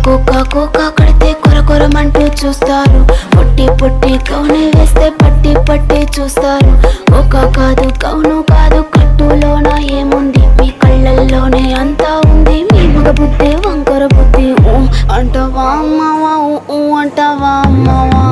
Cocoa కడితే కొరకొరమంటూ చూస్తారు. పొట్టి పొట్టి కౌనే వేస్తే పట్టి పట్టి చూస్తారు. కోకా కాదు కౌను కాదు కట్టులోన ఏముంది, మీ కళ్ళల్లోనే అంతా ఉంది. మీ మగ బుద్ధి వంకర బుద్ధి అంటవా అమ్మవా అంటవా అమ్మవా.